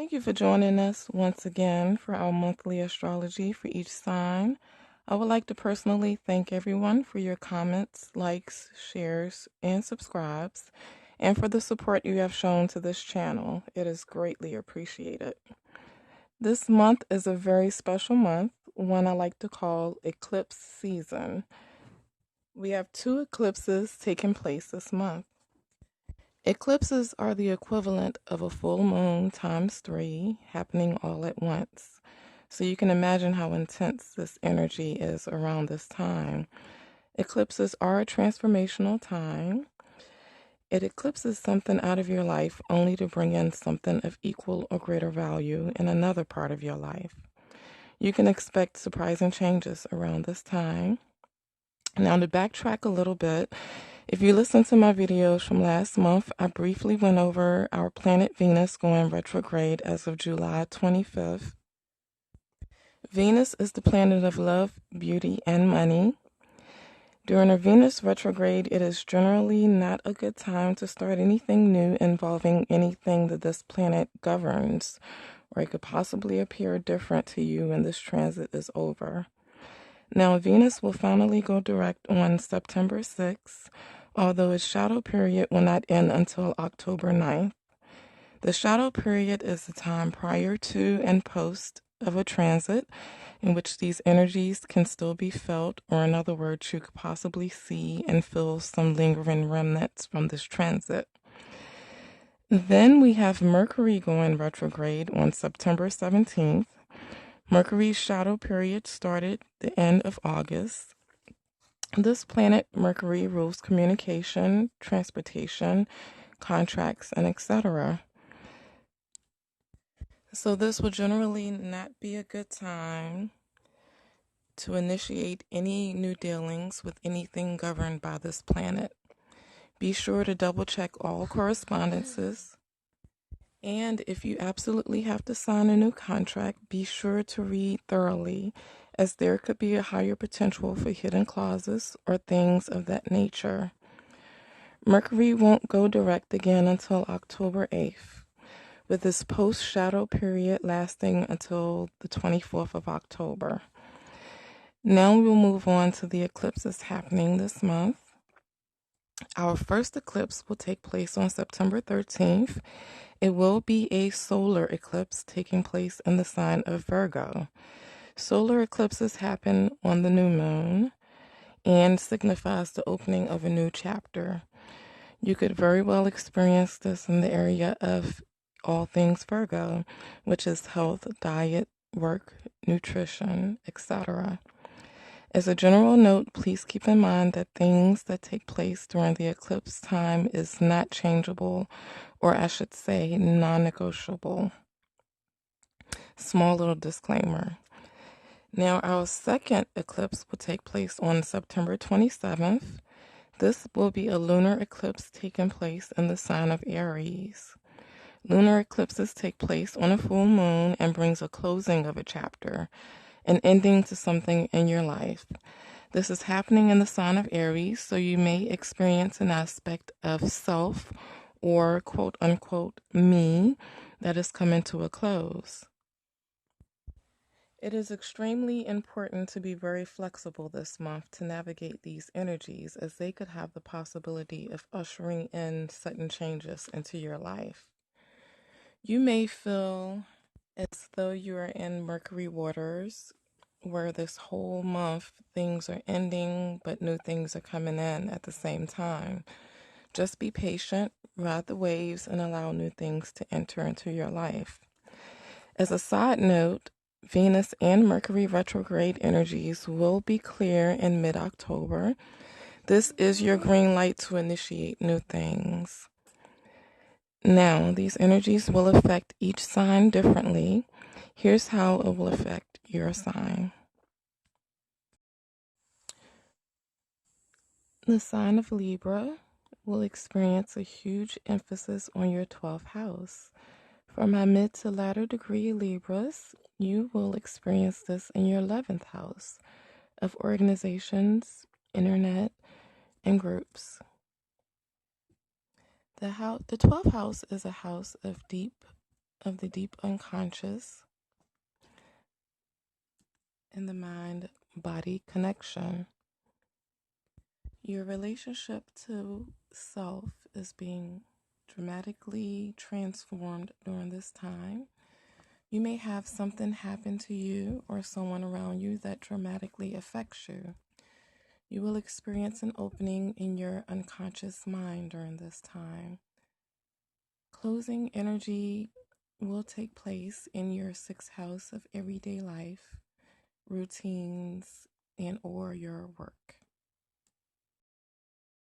Thank you for joining us once again for our monthly astrology for each sign. I would like to personally thank everyone for your comments, likes, shares, and subscribes, and for the support you have shown to this channel. It is greatly appreciated. This month is a very special month, one I like to call eclipse season. We have 2 eclipses taking place this month. Eclipses are the equivalent of a full moon times 3 happening all at once. So you can imagine how intense this energy is around this time. Eclipses are a transformational time. It eclipses something out of your life only to bring in something of equal or greater value in another part of your life. You can expect surprising changes around this time. Now, to backtrack a little bit, if you listen to my videos from last month, I briefly went over our planet Venus going retrograde as of July 25th. Venus is the planet of love, beauty, and money. During a Venus retrograde, it is generally not a good time to start anything new involving anything that this planet governs, or it could possibly appear different to you when this transit is over. Now, Venus will finally go direct on September 6th, although its shadow period will not end until October 9th. The shadow period is the time prior to and post of a transit in which these energies can still be felt, or in other words, you could possibly see and feel some lingering remnants from this transit. Then we have Mercury going retrograde on September 17th. Mercury's shadow period started the end of August. This planet, Mercury, rules communication, transportation, contracts, and etc. So this will generally not be a good time to initiate any new dealings with anything governed by this planet. Be sure to double check all correspondences. And if you absolutely have to sign a new contract, be sure to read thoroughly, as there could be a higher potential for hidden clauses or things of that nature. Mercury won't go direct again until October 8th, with this post-shadow period lasting until the 24th of October. Now we'll move on to the eclipses happening this month. Our first eclipse will take place on September 13th. It will be a solar eclipse taking place in the sign of Virgo. Solar eclipses happen on the new moon and signifies the opening of a new chapter. You could very well experience this in the area of all things Virgo, which is health, diet, work, nutrition, etc. As a general note, please keep in mind that things that take place during the eclipse time is not changeable, or I should say non-negotiable. Small little disclaimer. Now, our second eclipse will take place on September 27th. This will be a lunar eclipse taking place in the sign of Aries. Lunar eclipses take place on a full moon and brings a closing of a chapter, an ending to something in your life. This is happening in the sign of Aries, so you may experience an aspect of self or quote unquote me that is coming to a close. It is extremely important to be very flexible this month to navigate these energies, as they could have the possibility of ushering in sudden changes into your life. You may feel as though you are in Mercury waters, where this whole month things are ending, but new things are coming in at the same time. Just be patient, ride the waves, and allow new things to enter into your life. As a side note, Venus and Mercury retrograde energies will be clear in mid-October. This is your green light to initiate new things. Now, these energies will affect each sign differently. Here's how it will affect your sign. The sign of Libra will experience a huge emphasis on your 12th house. For my mid to latter degree Libras, you will experience this in your 11th house of organizations, internet, and groups. The 12th house is a house of deep of the deep unconscious and the mind-body connection. Your relationship to self is being dramatically transformed during this time. You may have something happen to you or someone around you that dramatically affects you. You will experience an opening in your unconscious mind during this time. Closing energy will take place in your sixth house of everyday life, routines, and or your work.